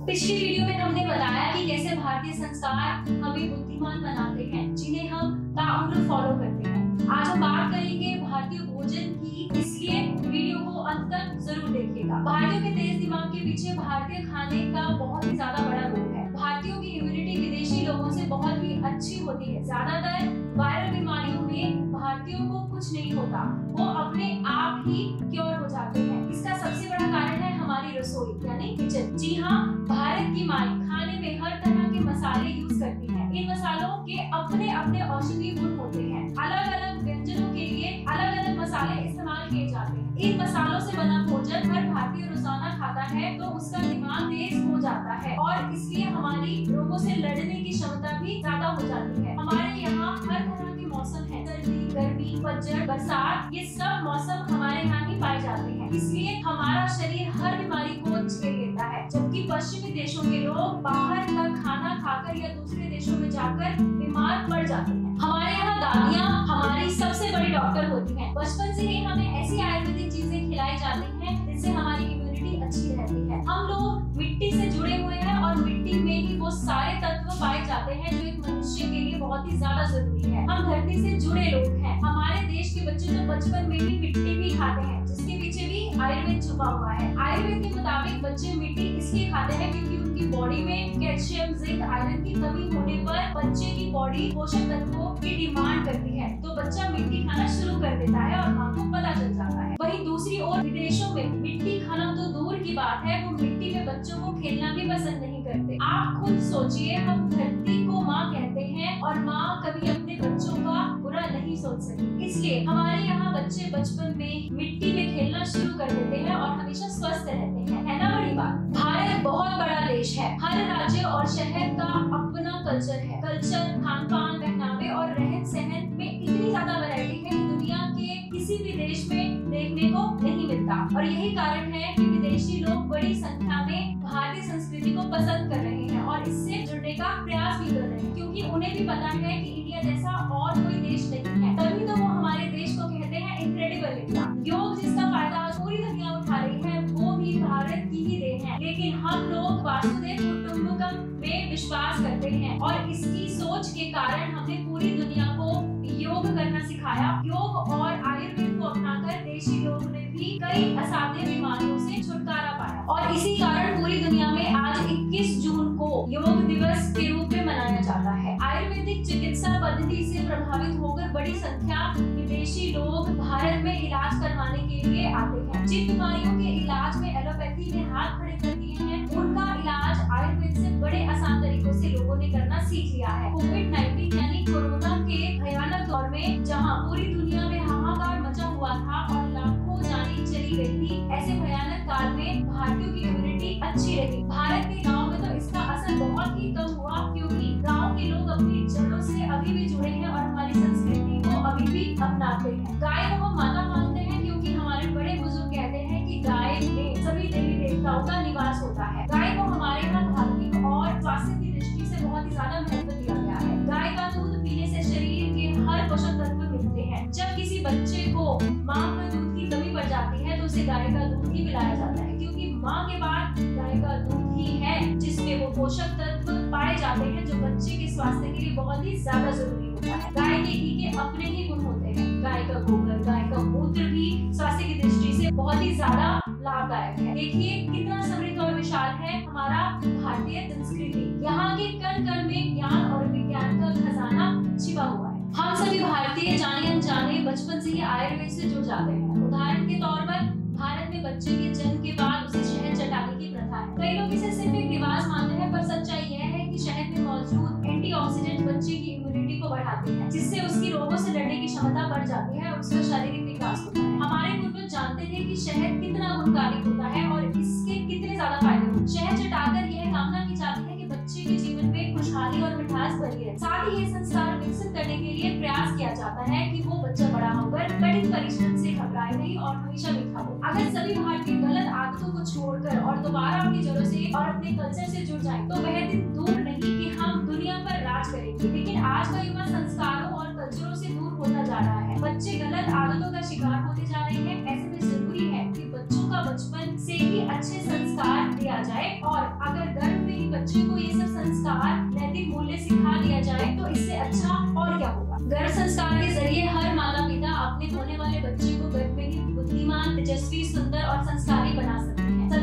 पिछली वीडियो में हमने बताया कि कैसे भारतीय संस्कार हमें बुद्धिमान बनाते हैं, जिन्हें हम ताउम्र फॉलो करते हैं। आज हम बात करेंगे भारतीय भोजन की, इसलिए वीडियो को अंत तक जरूर देखिएगा। भारतीयों के तेज दिमाग के पीछे भारतीय खाने का बहुत ही ज्यादा बड़ा रोल है। भारतीयों की इम्यूनिटी विदेशी लोगों से बहुत ही अच्छी होती है। ज्यादातर वायरल बीमारियों में भारतीयों को कुछ नहीं होता, वो अपने आप ही क्योर हो जाते हैं। इसका सबसे बड़ा कारण है हमारी रसोई यानी किचन। जी हाँ, भारत की माएं खाने में हर तरह के मसाले यूज करती हैं। इन मसालों के अपने अपने औषधीय गुण होते हैं। अलग अलग व्यंजनों के लिए अलग अलग मसाले इस्तेमाल किए जाते हैं। इन मसालों से बना भोजन हर भारतीय रोजाना खाता है तो उसका दिमाग तेज हो जाता है और इसलिए हमारी रोगों से लड़ने की क्षमता भी ज्यादा हो जाती है। हमारे यहाँ हर तरह के मौसम है, सर्दी, गर्मी, पतझड़, बरसात, ये सब मौसम हमारे यहाँ ही पाए जाते हैं। इसलिए हमारा शरीर हर बीमारी को झेल लेता है, जबकि पश्चिमी देशों के लोग बाहर का खाना खाकर या दूसरे देशों में जाकर बीमार पड़ जाते हैं। हमारे यहाँ दादियाँ हमारी सबसे बड़ी डॉक्टर होती हैं। बचपन से ही हमें ऐसी आयुर्वेदिक चीजें खिलाई जाती हैं जिससे हमारी इम्यूनिटी अच्छी रहती है। हम लोग मिट्टी से जुड़े हुए हैं और मिट्टी में ही वो सारे तत्व पाए जाते हैं जो एक मनुष्य के लिए बहुत ही ज्यादा जरूरी है। हम धरती से जुड़े लोग हैं। हमारे देश के बच्चे तो बचपन में ही मिट्टी भी खाते हैं, जिसके पीछे भी आयुर्वेद छुपा हुआ है। आयुर्वेद के मुताबिक बच्चे मिट्टी इसलिए खाते हैं क्योंकि उनकी बॉडी में कैल्शियम, जिंक, आयरन की कमी होने पर बच्चे की बॉडी पोषक तत्वों की डिमांड करती है, तो बच्चा मिट्टी खाना शुरू कर देता है और माँ को पता चल जाता है। वहीं दूसरी ओर विदेशों में मिट्टी खाना तो दूर की बात है, वो मिट्टी में बच्चों को खेलना भी पसंद नहीं करते। आप खुद सोचिए, हम धरती को माँ कहते हैं और माँ कभी अपने बच्चों का बुरा नहीं सोच सकती। इसलिए हमारे यहाँ बच्चे बचपन में मिट्टी में खेलना शुरू कर देते हैं और हमेशा स्वस्थ रहते हैं। है ना बड़ी बात? भारत बहुत बड़ा देश है। हर राज्य और शहर का अपना कल्चर है। कल्चर, खान पान, पहनावे और रहन सहन में इतनी ज्यादा वैरायटी है कि दुनिया के किसी भी देश में देखने को नहीं मिलता। और यही कारण है कि विदेशी लोग बड़ी संख्या में भारतीय संस्कृति को पसंद कर रहे हैं और इससे जुड़ने का प्रयास भी कर रहे हैं, क्योंकि उन्हें भी पता है कि इंडिया जैसा और कोई देश नहीं है। तभी तो वो हमारे देश को कहते हैं इनक्रेडिबल इंडिया। योग जिसका फायदा आज पूरी दुनिया उठा रही है, वो भी भारत की ही देन है। लेकिन हम लोग वासुदेव कुटुंबकम में विश्वास करते हैं और इसकी सोच के कारण हमने पूरी दुनिया को योग करना सिखाया। योग और आयुर्वेद को अपनाकर देशी लोगों ने भी कई असाध्य बीमारियों से छुटकारा पाया और इसी कारण पूरी दुनिया में आज 21 जून को योग दिवस के रूप में मनाया जाता है। आयुर्वेदिक चिकित्सा पद्धति से प्रभावित होकर बड़ी संख्या विदेशी लोग भारत में इलाज करवाने के लिए आते हैं। जिन बीमारियों के इलाज में एलोपैथी ने हाथ खड़े कर दिए हैं, उनका इलाज आयुर्वेद से बड़े आसान तरीकों से लोगों ने करना सीख लिया है। कोविड-19 यानी कोरोना के भयानक दौर में जहां पूरी दुनिया में हाहाकार मचा हुआ था और लाखों जानें चली गई थी, ऐसे भयानक काल में भारतीयों की इम्यूनिटी अच्छी रही। भारत के गाँव में तो इसका असर बहुत ही कम हुआ, क्योंकि गाँव के लोग अपनी जड़ों से अभी भी जुड़े हैं और हमारी संस्कृति को अभी भी अपनाते हैं। गाय को हम माता मानते हैं क्योंकि हमारे बड़े बुजुर्ग कहते हैं कि गाय में सभी देवी देवताओं का निवास होता है। गाय को हमारे यहाँ धार्मिक और स्वास्थ्य की दृष्टि से बहुत ही ज्यादा महत्व दिया गया है। गाय का दूध पीने से शरीर के हर पोषक तत्व मिलते हैं। जब किसी बच्चे को माँ का दूध की कमी पड़ जाती है तो उसे गाय का दूध ही पिलाया जाता है, क्योंकि माँ के बाद गाय का दूध ही है जिसमें वो पोषक तत्व पाए जाते हैं जो बच्चे के स्वास्थ्य के लिए बहुत ही ज्यादा जरूरी होता है। गाय के घी के अपने ही गुण होते हैं। गाय का गोबर, गाय का मूत्र भी स्वास्थ्य की दृष्टि से बहुत ही ज्यादा लाभदायक है। देखिए कितना समृद्ध और विशाल है हमारा भारतीय संस्कृति। यहाँ के कण कण में ज्ञान और विज्ञान का खजाना छिपा हुआ है। हम सभी भारतीय जाने अनजाने बचपन से ही आयुर्वेद से जुड़ जाते हैं। उदाहरण के तौर पर भारत में बच्चे के जन्म के बाद उसे शहद चटाने की प्रथा है। कई लोग इसे सिर्फ एक रिवाज मानते हैं, पर सच्चाई यह है कि शहद में मौजूद एंटीऑक्सीडेंट बच्चे की इम्यूनिटी को बढ़ाते हैं, जिससे उसकी रोगों से लड़ने की क्षमता बढ़ जाती है और उसका शारीरिक विकास होता है। हमारे पूर्वज जानते थे कि शहद कितना गुणकारी होता है और इसके कितने ज्यादा फायदे होते हैं। शहद चटाकर यह कामना की जाती है कि बच्चे के जीवन में खुशहाली और मिठास भरी रहे। साथ ही ये संस्कार विकसित करने के लिए प्रयास किया जाता है कि वो बच्चा बड़ा होकर कठिन परिश्रम से घबराए नहीं और हमेशा मीठा हो। अगर सभी भारतीय गलत आदतों को छोड़कर और दोबारा अपनी जड़ों से और अपने कल्चर से जुड़ जाएं, तो वह दिन दूर नहीं कि हम दुनिया पर राज करेंगे। लेकिन आज का युवा संस्कारों और कल्चरों से दूर होता जा रहा है। बच्चे गलत आदतों का शिकार होते जा रहे हैं। ऐसे में जरूरी है कि बच्चों का बचपन से ही अच्छे संस्कार दिया जाए और अगर गर्भ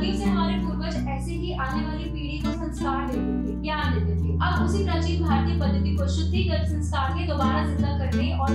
सदियों से हमारे पूर्वज ऐसे ही आने वाली पीढ़ी को संस्कार देते थे, ज्ञान देते थे। अब उसी प्राचीन भारतीय पद्धति को शुद्धिकृत संस्कार के दोबारा जिंदा करने और